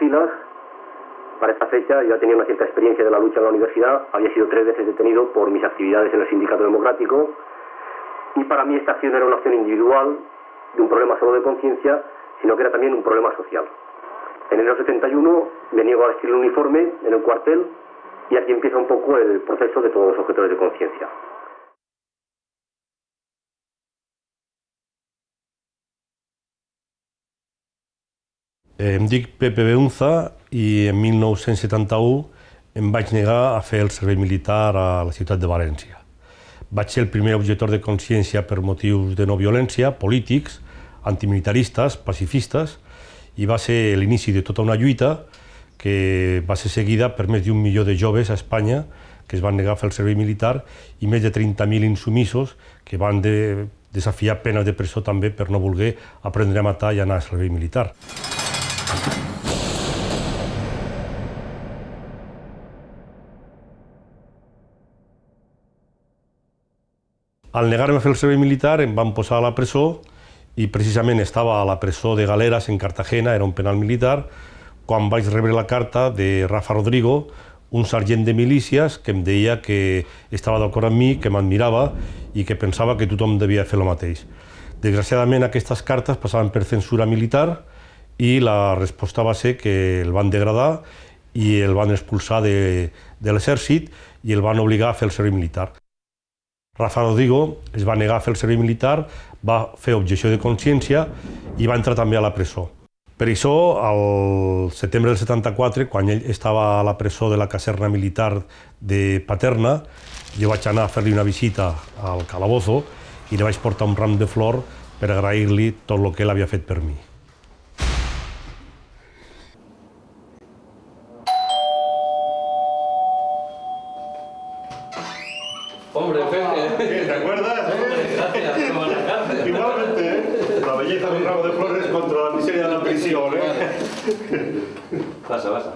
filas. Para esta fecha yo ya tenía una cierta experiencia de la lucha en la universidad, había sido 3 veces detenido por mis actividades en el Sindicato Democrático, y para mí esta acción no era una acción individual de un problema solo de conciencia, sino que era también un problema social. En enero 71 me niego a vestir el uniforme en el cuartel, y aquí empieza un poco el proceso de todos los objetores de conciencia. Em dic Pepe Beunza i en 1971 em vaig negar a fer el servei militar a la ciutat de València. Vaig ser el primer objector de consciència per motius de no violència, polítics, antimilitaristes, pacifistes, i va ser l'inici de tota una lluita que va ser seguida per més d'1 milió de joves a Espanya que es van negar a fer el servei militar i més de 30.000 insumisos que van desafiar penes de presó també per no voler aprendre a matar i anar al servei militar. Al negar-me a fer el servei militar em van posar a la presó i precisament estava a la presó de Galeras en Cartagena, era un penal militar, quan vaig rebre la carta de Rafa Rodrigo, un sergent de milícies que em deia que estava d'acord amb mi, que m'admirava i que pensava que tothom devia fer el mateix. Desgraciadament aquestes cartes passaven per censura militar i la resposta va ser que el van degradar i el van expulsar de l'exèrcit i el van obligar a fer el servei militar. Rafa Rodrigo es va negar a fer el servei militar, va fer objecció de consciència i va entrar també a la presó. Per això, al setembre del 74, quan ell estava a la presó de la caserna militar de Paterna, jo vaig anar a fer-li una visita al calabozo i li vaig portar un ram de flor per agrair-li tot el que ell havia fet per mi. Hombre, Pepe. ¿Te acuerdas? Gracias, como en la cárcel. Igualmente, la belleza de un ramo de flores contra la miseria de la prisión, Pasa.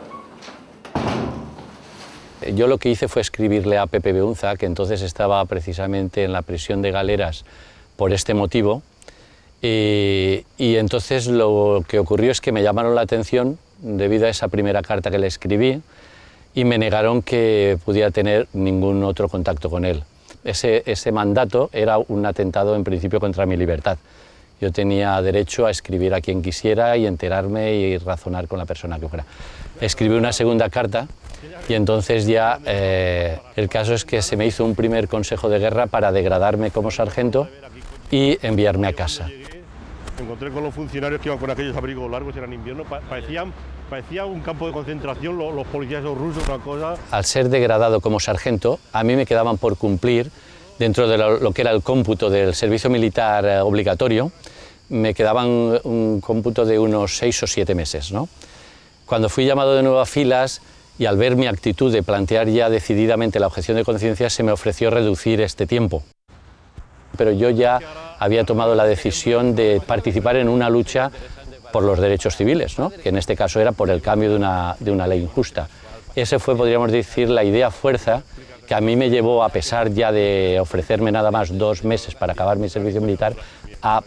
Yo lo que hice fue escribirle a Pepe Beunza, que entonces estaba precisamente en la prisión de Galeras por este motivo, y entonces lo que ocurrió es que me llamaron la atención debido a esa primera carta que le escribí, y me negaron que pudiera tener ningún otro contacto con él. Ese mandato era un atentado en principio contra mi libertad. Yo tenía derecho a escribir a quien quisiera y enterarme y razonar con la persona que fuera. Escribí una segunda carta y entonces ya el caso es que se me hizo un primer consejo de guerra para degradarme como sargento y enviarme a casa. Me encontré con los funcionarios que iban con aquellos abrigos largos, eran invierno, parecía un campo de concentración, los policías rusos, una cosa. Al ser degradado como sargento, a mí me quedaban por cumplir, dentro de lo que era el cómputo del servicio militar obligatorio, me quedaban un cómputo de unos 6 o 7 meses, ¿no? Cuando fui llamado de nuevo a filas y al ver mi actitud de plantear ya decididamente la objeción de conciencia, se me ofreció reducir este tiempo. Pero yo ya había tomado la decisión de participar en una lucha por los derechos civiles, ¿no? Que en este caso era por el cambio de una ley injusta. Esa fue, podríamos decir, la idea fuerza que a mí me llevó, a pesar ya de ofrecerme nada más 2 meses para acabar mi servicio militar, a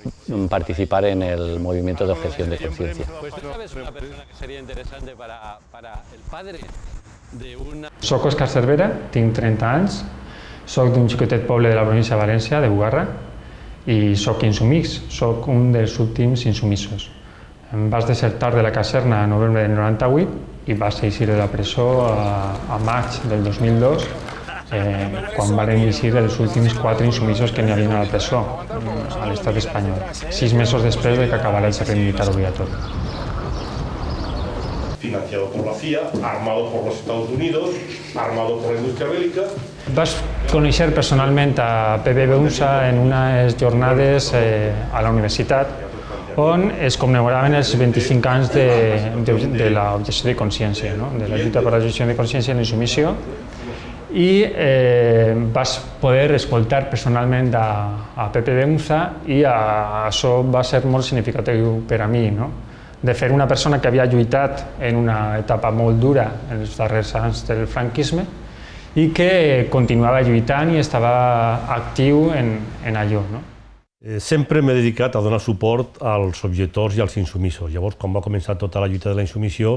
participar en el movimiento de objeción de conciencia. Soc Òscar Cervera, tinc 30 anys, soc d'un xicotet poble de la província de València, de Bugarra, i soc insumís, soc un dels últims insumissos. Em vaig desertar de la caserna a novembre del 98 i vaig eixir de la presó a maig del 2002, quan van eixir els últims 4 insumissos que n'hi havia a la presó, a l'estat espanyol, 6 mesos després de que acabara el servei militar obligatori. Financiado por la CIA, armado por los Estados Unidos, armado por la industria bélica. Vaig conèixer personalment a Pepe Beunza en unes jornades a la universitat on es commemoraven els 25 anys de l'objecció de consciència, de la lluita per l'objecció de consciència i la insumissió, i vaig poder escoltar personalment a Pepe Beunza i això va ser molt significatiu per a mi, de fer una persona que havia lluitat en una etapa molt dura en els darrers anys del franquisme i que continuava lluitant i estava actiu en allò. Sempre m'he dedicat a donar suport als objectors i als insumisos. Llavors, quan va començar tota la lluita de la insumissió,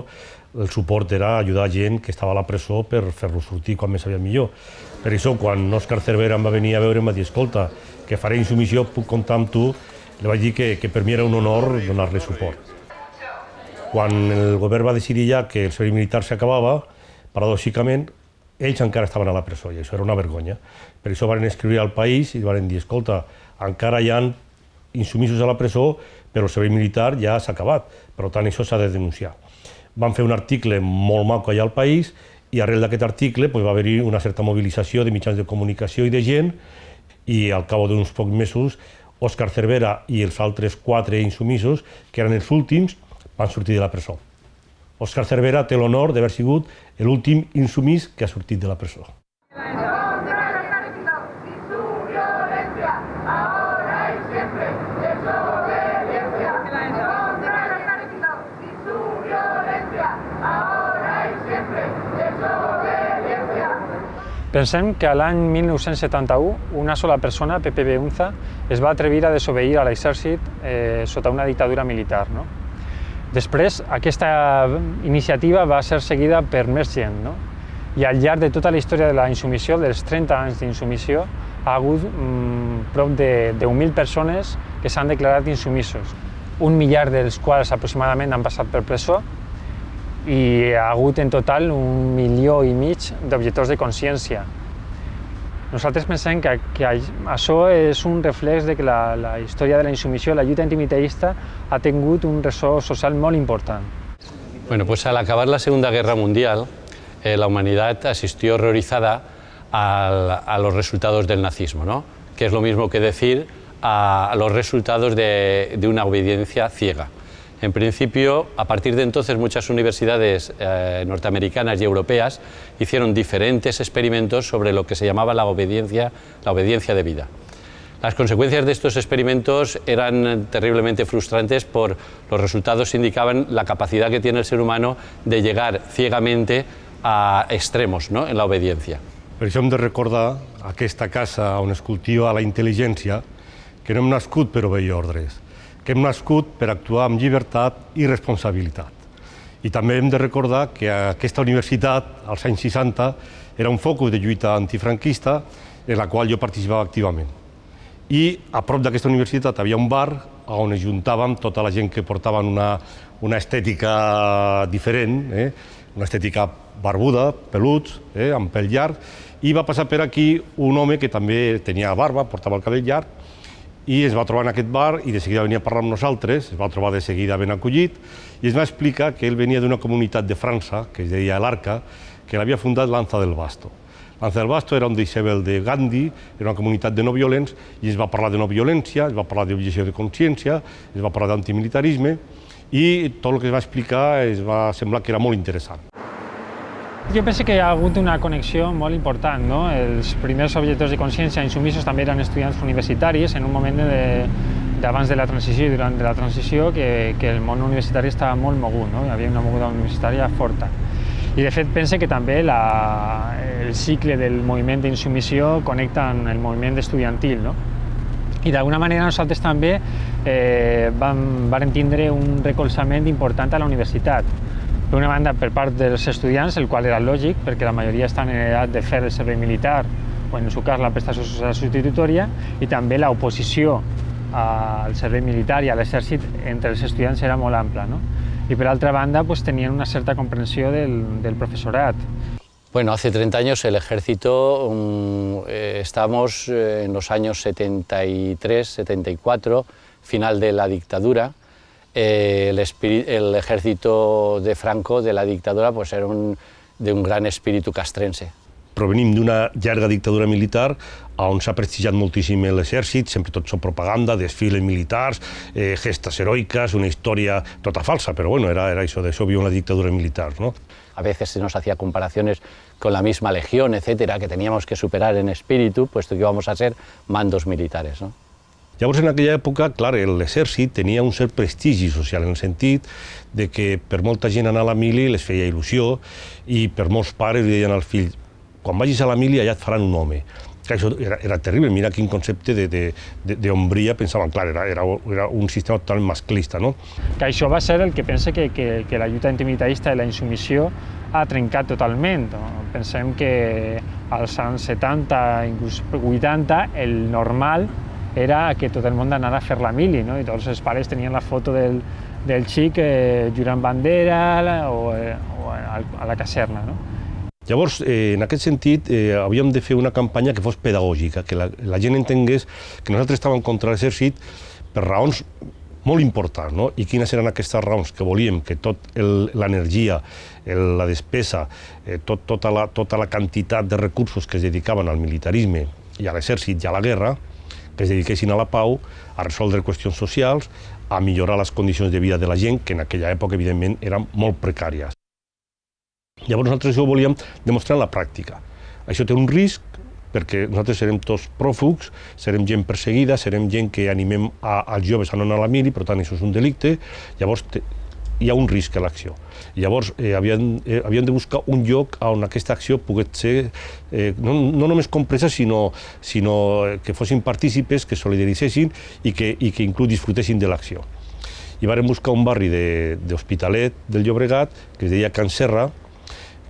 el suport era ajudar gent que estava a la presó per fer-los sortir quan més aviat millor. Per això, quan Òscar Cervera em va venir a veure, em va dir: escolta, que faré insumissió, puc comptar amb tu? Li vaig dir que per mi era un honor donar-li suport. Quan el govern va decidir ja que el servei militar s'acabava, paradòxicament, ells encara estaven a la presó, i això era una vergonya. Per això van escriure al País i van dir: escolta, encara hi ha insumisos a la presó, però el servei militar ja s'ha acabat, per tant això s'ha de denunciar. Van fer un article molt maco allà al País i arrel d'aquest article va haver-hi una certa mobilització de mitjans de comunicació i de gent, i al cap d'uns pocs mesos Òscar Cervera i els altres 4 insumisos, que eren els últims, van sortir de la presó. Òscar Cervera té l'honor d'haver sigut l'últim insumís que ha sortit de la presó. Pensem que a l'any 1971 una sola persona, Pepe Beunza, es va atrevir a desobeir a l'exèrcit sota una dictadura militar. Després, aquesta iniciativa va ser seguida per més gent, i al llarg de tota la història de la insumissió, dels 30 anys d'insumissió, ha hagut prop de 10.000 persones que s'han declarat insumissos. 1 miliar dels quals aproximadament han passat per presó, i ha hagut en total 1,5 milió d'objectors de consciència. Nosaltres pensem que això és un reflex de que la història de la insumissió, la lluita antimilitarista, ha tingut un ressò social molt important. Bueno, pues al acabar la Segunda Guerra Mundial, la humanidad asistió horrorizada a los resultados del nazismo, ¿no? Que es lo mismo que decir a los resultados de una obediencia ciega. En principio, a partir de entonces, muchas universidades norteamericanas y europeas hicieron diferentes experimentos sobre lo que se llamaba la obediencia de vida. Las consecuencias de estos experimentos eran terriblemente frustrantes por los resultados indicaban la capacidad que tiene el ser humano de llegar ciegamente a extremos, ¿no?, en la obediencia. Per això hem de recordar aquesta casa on es cultiva la intel·ligència, que no hem nascut per obeir ordres, que hem nascut per actuar amb llibertat i responsabilitat. I també hem de recordar que aquesta universitat, als anys 60, era un focus de lluita antifranquista en la qual jo participava activament. I a prop d'aquesta universitat havia un bar on es juntàvem tota la gent que portaven una estètica diferent, una estètica barbuda, peluts, amb pèl llarg, i va passar per aquí un home que també tenia barba, portava el cabell llarg, i es va trobar en aquest bar i de seguida venia a parlar amb nosaltres, es va trobar de seguida ben acollit i es va explicar que ell venia d'una comunitat de França, que es deia l'Arca, que l'havia fundat Lanza del Basto. Lanza del Basto era un deixeble de Gandhi, era una comunitat de no violents, i es va parlar de no violència, es va parlar d'objecció de consciència, es va parlar d'antimilitarisme, i tot el que es va explicar es va semblar que era molt interessant. Jo penso que hi ha hagut una connexió molt important, no? Els primers objectors de consciència insumisos també eren estudiants universitaris en un moment d'abans de la transició i durant la transició que el món universitari estava molt mogut, no? Hi havia una moguda universitària forta. I de fet pense que també el cicle del moviment d'insumissió connecta amb el moviment estudiantil, no? I d'alguna manera nosaltres també vam tindre un recolzament important a la universitat. Per una banda, per part dels estudiants, el qual era lògic, perquè la majoria estan en edat de fer el servei militar, o en el seu cas la prestació social substitutòria, i també l'oposició al servei militar i a l'exèrcit entre els estudiants era molt ampla, no? I per altra banda, tenien una certa comprensió del professorat. Bueno, hace 30 años el ejército, estamos en los años 73, 74, final de la dictadura. El ejército de Franco, de la dictadura, era de un gran espíritu castrense. Provenim d'una llarga dictadura militar on s'ha prestigiat moltíssim l'exèrcit, sempre tot són propaganda, desfiles militars, gestes heroicas, una història tota falsa, però bueno, era això, d'això viu la dictadura militar, ¿no? A veces se nos hacía comparaciones con la misma legión, etcétera, que teníamos que superar en espíritu, puesto que íbamos a ser mandos militares, ¿no? Llavors, en aquella època, clar, l'exèrcit tenia un cert prestigi social, en el sentit de que per molta gent anar a la mili les feia il·lusió i per molts pares li deien als fills: quan vagis a la mili allà et faran un home. Que això era terrible, mira quin concepte d'ombria pensaven, clar, era un sistema totalment masclista, no? Que això va ser el que pensa que la lluita antimilitarista i la insubmissió ha trencat totalment. No? Pensem que als anys 70, inclús 80, el normal era que tot el món anara a fer la mili, no? I tots els pares tenien la foto del xic jurant bandera o a la caserna. No? Llavors, en aquest sentit, havíem de fer una campanya que fos pedagògica, que la gent entengués que nosaltres estàvem contra l'exèrcit per raons molt importants, no? I quines eren aquestes raons? Que volíem que tota l'energia, la despesa, tota la quantitat de recursos que es dedicaven al militarisme i a l'exèrcit i a la guerra, que es dediquessin a la pau, a resoldre qüestions socials, a millorar les condicions de vida de la gent, que en aquella època, evidentment, eren molt precàries. Llavors nosaltres ho volíem demostrar en la pràctica. Això té un risc, perquè nosaltres serem tots pròfugs, serem gent perseguida, serem gent que animem als joves a no anar a la mili, per tant, això és un delicte, llavors hi ha un risc a l'acció. Llavors havíem de buscar un lloc on aquesta acció pogués ser no només compresa, sinó que fossin partícipes, que solidaritzessin i que inclús disfrutessin de l'acció. I vam buscar un barri d'Hospitalet del Llobregat, que es deia Can Serra,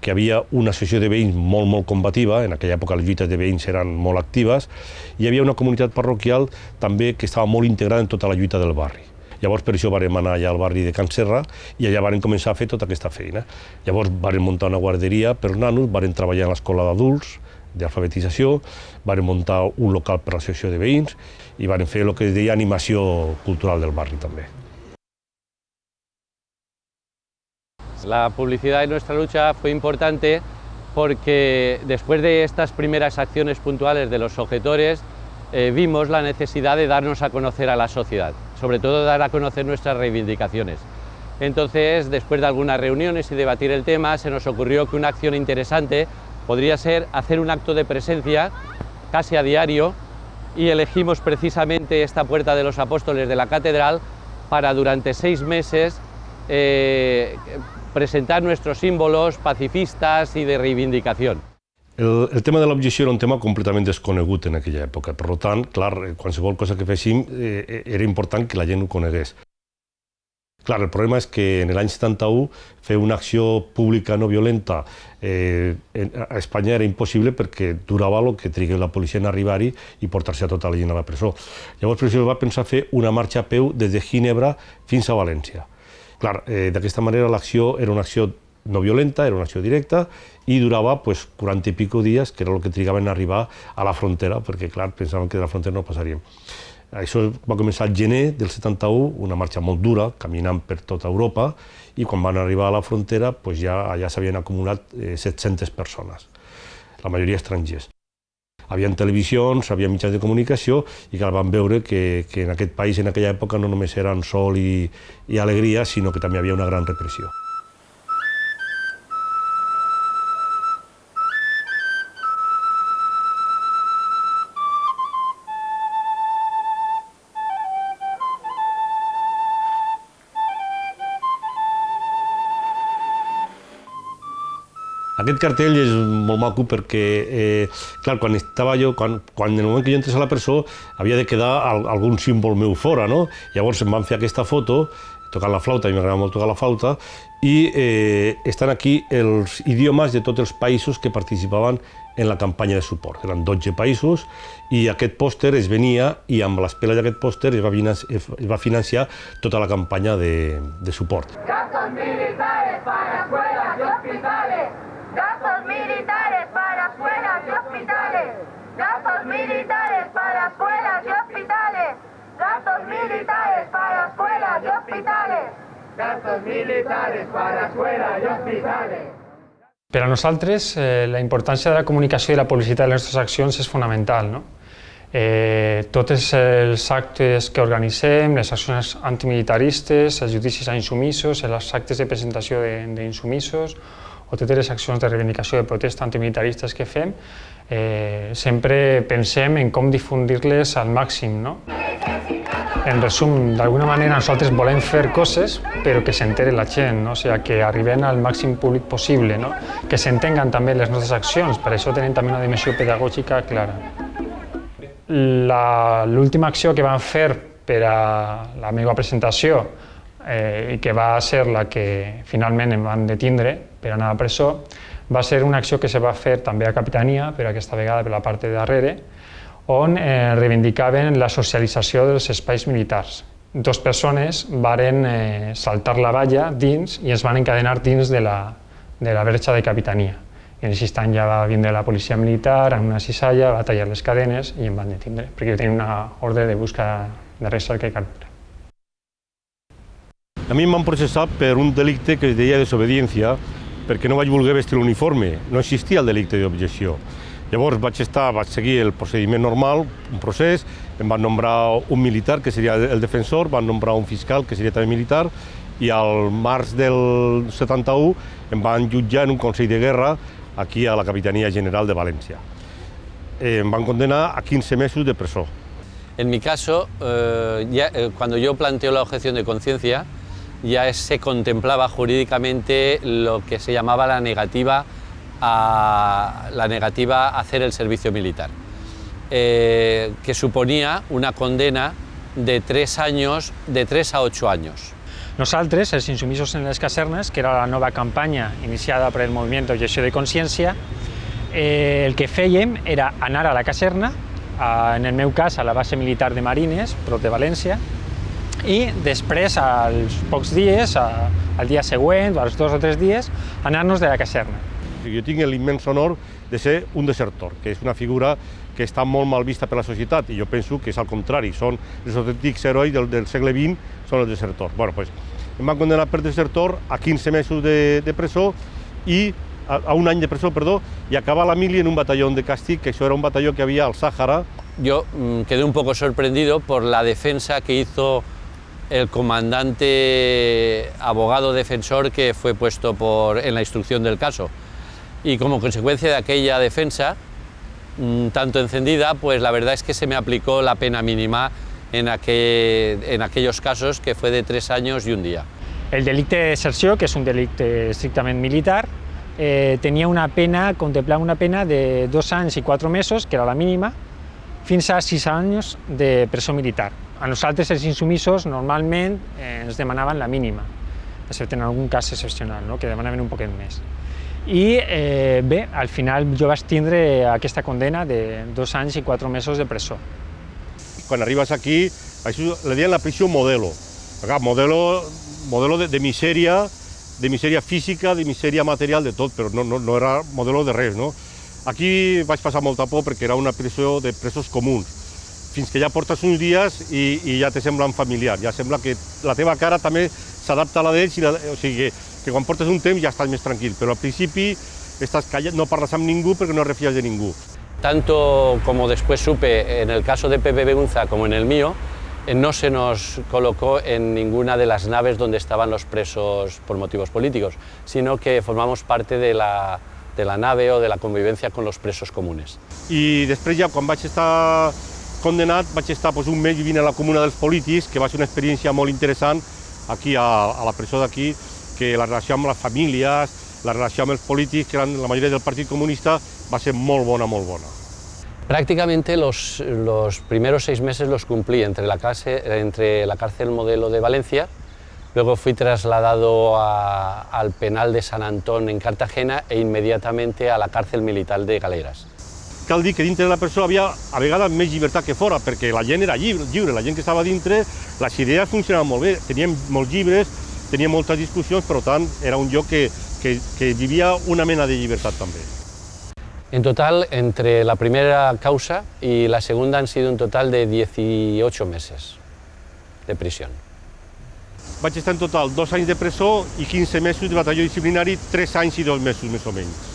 que hi havia una associació de veïns molt combativa, en aquella època les lluites de veïns eren molt actives, i hi havia una comunitat parroquial també que estava molt integrada en tota la lluita del barri. Llavors per això vam anar allà al barri de Can Serra i allà vam començar a fer tota aquesta feina. Llavors vam muntar una guarderia per nanos, vam treballar en l'escola d'adults, d'alfabetització, vam muntar un local per l'associació de veïns i vam fer el que es deia animació cultural del barri també. La publicidad de nuestra lucha fue importante porque después de estas primeras acciones puntuales de los objetores vimos la necesidad de darnos a conocer a la sociedad, sobre todo dar a conocer nuestras reivindicaciones. Entonces, después de algunas reuniones y debatir el tema, se nos ocurrió que una acción interesante podría ser hacer un acto de presencia casi a diario y elegimos precisamente esta Puerta de los Apóstoles de la Catedral para durante 6 meses presentar nuestros símbolos pacifistas y de reivindicación. El tema de l'objecció era un tema completament desconegut en aquella època. Per tant, clar, qualsevol cosa que féssim era important que la gent ho conegués. Clar, el problema és que en l'any 71 fer una acció pública no violenta a Espanya era impossible perquè durava el que trigués la policia en arribar-hi i portar-se a tota la gent a la presó. Llavors, per això va pensar fer una marxa a peu des de Ginebra fins a València. Clar, d'aquesta manera l'acció era una acció no violenta, era una acció directa i durava 40 i pico dies, que era el que trigaven a arribar a la frontera, perquè clar, pensaven que de la frontera no passaríem. Això va començar al gener del 71, una marxa molt dura, caminant per tota Europa, i quan van arribar a la frontera ja allà s'havien acumulat 700 persones, la majoria estrangers. Hi havia televisions, hi havia mitjans de comunicació i clar, van veure que en aquest país en aquella època no només eren sol i alegria, sinó que també hi havia una gran repressió. Aquest cartell és molt maco perquè, clar, quan en el moment que jo entrés a la presó havia de quedar algun símbol meu fora, no? Llavors em van fer aquesta foto, tocant la flauta, a mi m'agrada molt tocar la flauta, i estan aquí els idiomes de tots els països que participaven en la campanya de suport. Eren 12 països i aquest pòster es venia i amb les peles d'aquest pòster es va financiar tota la campanya de suport. Gastos militares para escuelas y hospitales. Gastos militares para escuelas y hospitales. Gastos militares para escuelas y hospitales. Gastos militares para escuelas y hospitales. Gastos militares para escuelas y hospitales. Per a nosaltres, la importància de la comunicació i la publicitat de les nostres accions és fonamental. No? Tots els actes que organitzem, les accions antimilitaristes, els judicis a insumissos, els actes de presentació d'insumissos o totes les accions de reivindicació de protesta antimilitaristes que fem, sempre pensem en com difundir-les al màxim. No? En resum, d'alguna manera nosaltres volem fer coses però que s'entere la gent, no? O sigui, que arriben al màxim públic possible, no? Que s'entenguen també les nostres accions, per això tenen també una dimensió pedagògica clara. L'última acció que van fer per a la meva presentació i que va ser la que finalment em van detindre per anar a presó, va ser una acció que se va fer també a Capitania, però aquesta vegada per la part de darrere, on reivindicaven la socialització dels espais militars. 2 persones varen saltar la valla dins i es van encadenar dins de la bretxa de Capitania. I en aquest instant ja va vindre la policia militar amb una cissalla, va tallar les cadenes i em van detindre, perquè jo tenia una ordre de busca de recerca i captura. A mi em van processar per un delicte que es deia desobediència, perquè no vaig voler vestir l'uniforme, no existia el delicte d'objecció. Llavors vaig seguir el procediment normal, un procés, em van nombrar un militar, que seria el defensor, van nombrar un fiscal, que seria també militar, i al març del 71 em van jutjar en un consell de guerra aquí a la Capitania General de València. Em van condenar a 15 mesos de presó. En mi caso, cuando yo planteo la objeción de conciencia, ya se contemplaba jurídicamente lo que se llamaba la negativa a hacer el servicio militar, que suponía una condena de 3 a 8 años. Nosaltres, els insumisos en les casernes, que era la nova campanya iniciada per el moviment d'objecció de consciència, el que fèiem era anar a la caserna, en el meu cas a la base militar de Marines, prop de València, i després, als pocs dies, al dia següent, als 2 o 3 dies, anar-nos de la caserna. Jo tinc l'immens honor de ser un desertor, que és una figura que està molt mal vista per la societat, i jo penso que és al contrari, són els autèntics herois del segle XX, són els desertors. Em van condenar per desertor a 15 mesos de presó i a un any de presó, i acabar la mili en un batalló de càstig, que això era un batalló que havia al Sàhara. Yo quedé un poco sorprendido por la defensa que hizo el comandante abogado defensor que fue puesto en la instrucción del caso. Y como consecuencia de aquella defensa, tanto encendida, pues la verdad es que se me aplicó la pena mínima en aquellos casos, que fue de 3 años y 1 día. El delicte de deserció, que és un delicte estrictament militar, contemplava una pena de 2 anys i 4 mesos, que era la mínima, fins a 6 anys de presó militar. A nosaltres, els insumisos, normalment ens demanaven la mínima, excepte en algun cas excepcional, que demanaven un poquet més. I bé, al final jo vaig tindre aquesta condena de 2 anys i 4 mesos de presó. Quan arribes aquí, això le deien la prisió modelo. Modelo de misèria física, de misèria material, de tot, però no era modelo de res. Aquí vaig passar molta por perquè era una presó de presos comuns, fins que ja portes uns dies i ja te semblen familiar, ja sembla que la teva cara també s'adapta a la d'ells, o sigui que quan portes un temps ja estàs més tranquil, però al principi estàs callat, no parles amb ningú perquè no refies de ningú. Tanto como después supe en el caso de Pepe Beunza como en el mío, no se nos colocó en ninguna de las naves donde estaban los presos por motivos políticos, sino que formamos parte de la nave o de la convivencia con los presos comunes. I després ja, quan vaig estar condenat, vaig estar un mes vivint a la comuna dels polítics, que va ser una experiència molt interessant aquí a la presó d'aquí, que la relació amb les famílies, la relació amb els polítics, que eren la majoria del Partit Comunista, va ser molt bona, molt bona. Prácticamente los primeros 6 meses los cumplí entre la cárcel modelo de Valencia, luego fui trasladado al penal de Sant Antón en Cartagena e inmediatamente a la cárcel militar de Galeras. Cal dir que dintre de la presó havia a vegades més llibertat que fora, perquè la gent era lliure, la gent que estava dintre, les idees funcionaven molt bé, teníem molts llibres, teníem moltes discussions, per tant era un lloc que vivia una mena de llibertat també. En total, entre la primera causa y la segunda han sido un total de 18 meses de prisión. Vaig estar en total 2 anys de presó i 15 mesos de batalló disciplinari, 3 anys i 2 mesos més o menys.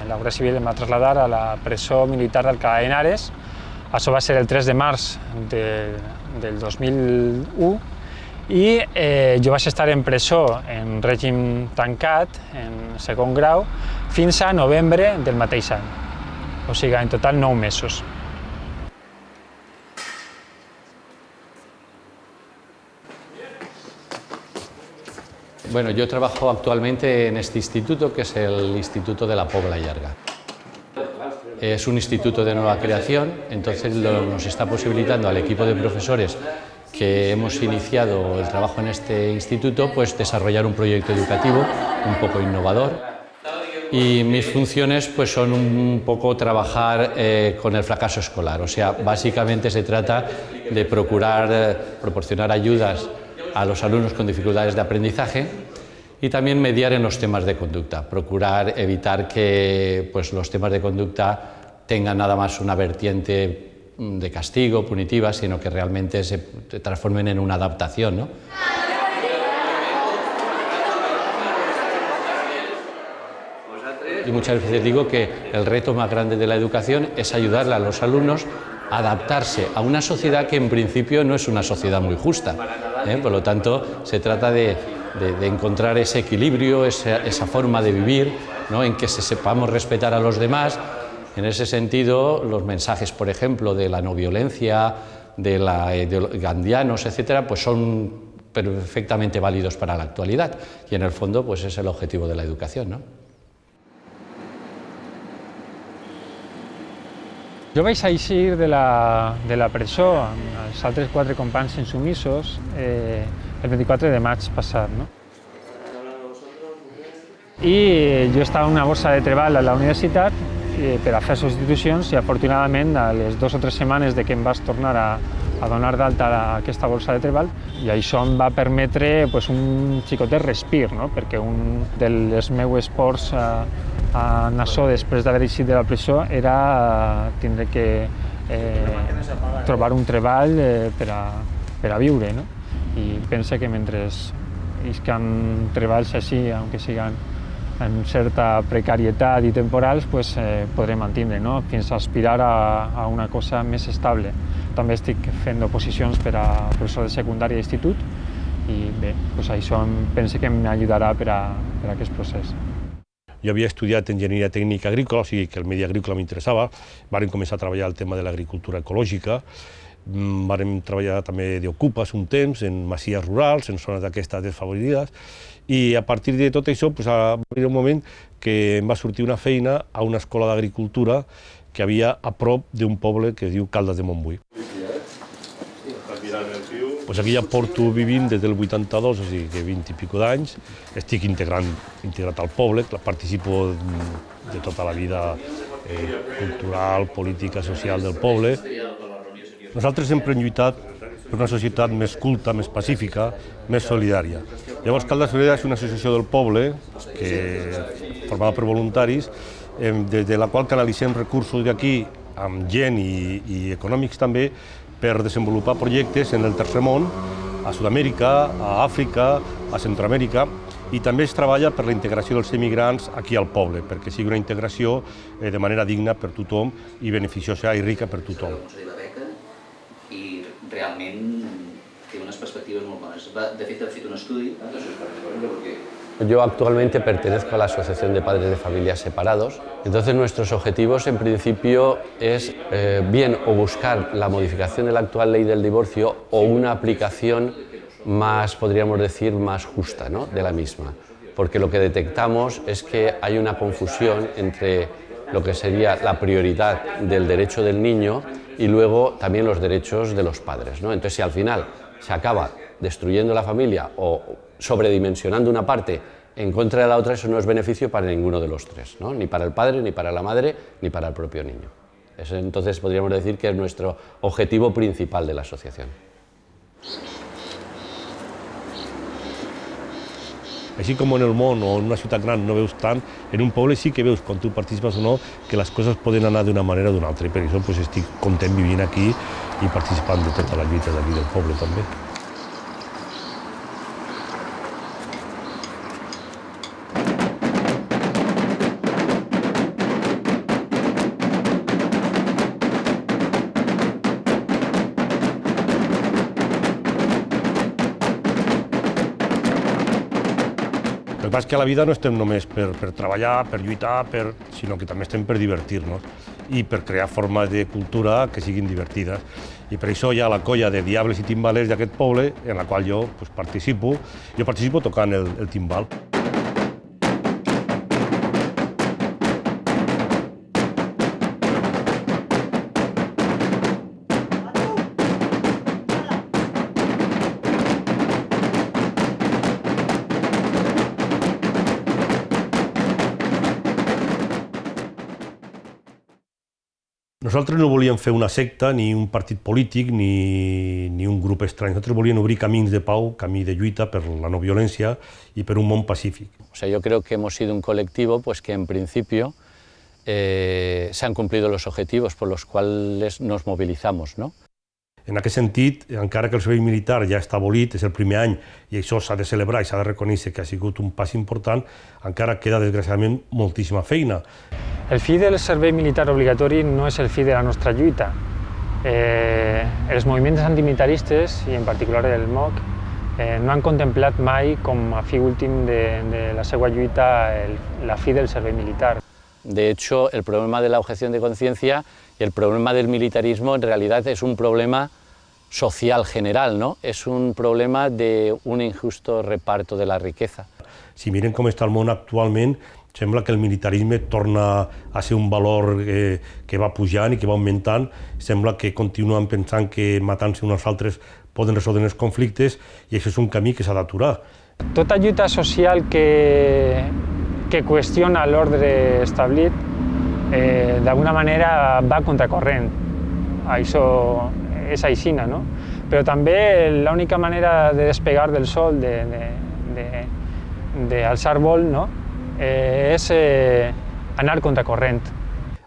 La Guàrdia Civil em va traslladar a la presó militar d'Alcalá de Henares. Això va ser el 3 de març del 2001 i jo vaig estar en presó en règim tancat, en 2è grau, fins a novembre del mateix any. O sigui, en total 9 mesos. Bueno, yo trabajo actualmente en este instituto, que es el Instituto de la Pobla Llarga. Es un instituto de nueva creación, entonces nos está posibilitando al equipo de profesores que hemos iniciado el trabajo en este instituto, pues desarrollar un proyecto educativo un poco innovador. Y mis funciones pues son un poco trabajar con el fracaso escolar, o sea, básicamente se trata de procurar proporcionar ayudas a los alumnos con dificultades de aprendizaje y también mediar en los temas de conducta, procurar evitar que pues, los temas de conducta tengan nada más una vertiente de castigo, punitiva, sino que realmente se transformen en una adaptación, ¿no? Y muchas veces digo que el reto más grande de la educación es ayudarle a los alumnos a adaptarse a una sociedad que en principio no es una sociedad muy justa, ¿eh? Por lo tanto, se trata de encontrar ese equilibrio, esa forma de vivir, ¿no? En que sepamos respetar a los demás. En ese sentido, los mensajes, por ejemplo, de la no violencia, de la gandianos, etcétera, pues son perfectamente válidos para la actualidad y en el fondo pues es el objetivo de la educación, ¿no? Jo vaig eixir de la presó amb els altres 4 companys insumisos el 24 de maig passat, no? I jo estava en una borsa de treball a la universitat per a fer substitucions i afortunadament a les 2 o 3 setmanes de que em vas tornar a donar d'alta aquesta borsa de treball i això em va permetre pues, un xicotet respir, no? Perquè un dels meus esports en això després d'haver eixit de la presó era tindre que trobar un treball per a viure, no? I pense que mentre iscan treballs així, aunque siguen en certa precarietat i temporals, pues, podré mantindre, no? Fins a aspirar a una cosa més estable. També estic fent oposicions per a professor de secundària i institut i bé, pues això penso que m'ajudarà per a aquest procés. Jo havia estudiat enginyeria tècnica agrícola, o sigui que el medi agrícola m'interessava. Vàrem començar a treballar el tema de l'agricultura ecològica. Vàrem treballar també d'ocupes un temps en masies rurals, en zones d'aquestes desfavorides. I a partir de tot això va haver un moment que em va sortir una feina a una escola d'agricultura que havia a prop d'un poble que es diu Caldes de Montbui. Aquí ja porto vivint des del 82, o sigui que 20 i pico d'anys. Estic integrat al poble, participo de tota la vida cultural, política, social del poble. Nosaltres sempre hem lluitat per una societat més culta, més pacífica, més solidària. Llavors, Caldes Solidària és una associació del poble formada per voluntaris, des de la qual canalitzem recursos d'aquí amb gent i econòmics també per desenvolupar projectes en el Tercer Món, a Sud-amèrica, a Àfrica, a Centroamèrica, i també es treballa per la integració dels emigrants aquí al poble, perquè sigui una integració de manera digna per tothom i beneficiosa i rica per tothom. I realment té unes perspectives molt bones. De fet, ha fet un estudi. Yo actualmente pertenezco a la Asociación de Padres de Familias Separados, entonces nuestros objetivos en principio es bien o buscar la modificación de la actual ley del divorcio o una aplicación más, podríamos decir, más justa, ¿no? De la misma, porque lo que detectamos es que hay una confusión entre lo que sería la prioridad del derecho del niño y luego también los derechos de los padres, ¿no? Entonces si al final se acaba destruyendo la familia o sobredimensionando una parte en contra de la otra, eso no es beneficio para ninguno de los tres, ¿no? Ni para el padre, ni para la madre, ni para el propio niño. Eso, entonces podríamos decir que es nuestro objetivo principal de la asociación. Així com en el món o en una ciutat gran no veus tant, en un poble sí que veus, quan tu participes o no, que les coses poden anar d'una manera o d'una altra. I per això estic content vivint aquí i participant de tota la lluita d'aquí del poble també. El que passa és que a la vida no estem només per treballar, per lluitar, sinó que també estem per divertir-nos i per crear formes de cultura que siguin divertides. I per això hi ha la colla de diables i timbalers d'aquest poble, en la qual jo participo. Jo participo tocant el timbal. Nosaltres no volíem fer una secta, ni un partit polític, ni un grup estrany. Nosaltres volíem obrir camins de pau, camí de lluita per la no violència y per un món pacífic. O sea, yo creo que hemos sido un colectivo pues, que en principio se han cumplido los objetivos por los cuales nos movilizamos, ¿no? En aquest sentit, encara que el servei militar ja està abolit, és el primer any, i això s'ha de celebrar i s'ha de reconèixer que ha sigut un pas important, encara queda, desgraciadament, moltíssima feina. El fi del servei militar obligatori no és el fi de la nostra lluita. Els moviments antimilitaristes, i en particular el MOC, no han contemplat mai com a fi últim de la seva lluita la fi del servei militar. De hecho, el problema de la objeción de conciencia y el problema del militarismo en realidad es un problema social general, ¿no? Es un problema de un injusto reparto de la riqueza. Si mirem com està el món actualment, sembla que el militarisme torna a ser un valor que va pujant i que va augmentant. Sembla que continuen pensant que matant-se uns als altres poden resoldre els conflictes i això és un camí que s'ha d'aturar. Tota lluita social que qüestiona l'ordre establit d'alguna manera va contracorrent. Això és aixina, no? Però també l'única manera de despegar del sol, d'alçar vol, no? És anar contracorrent.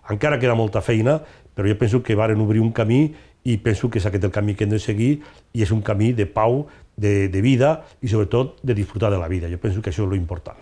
Encara queda molta feina, però jo penso que varen obrir un camí i penso que és aquest el camí que hem de seguir i és un camí de pau, de vida i sobretot de disfrutar de la vida. Jo penso que això és l'important.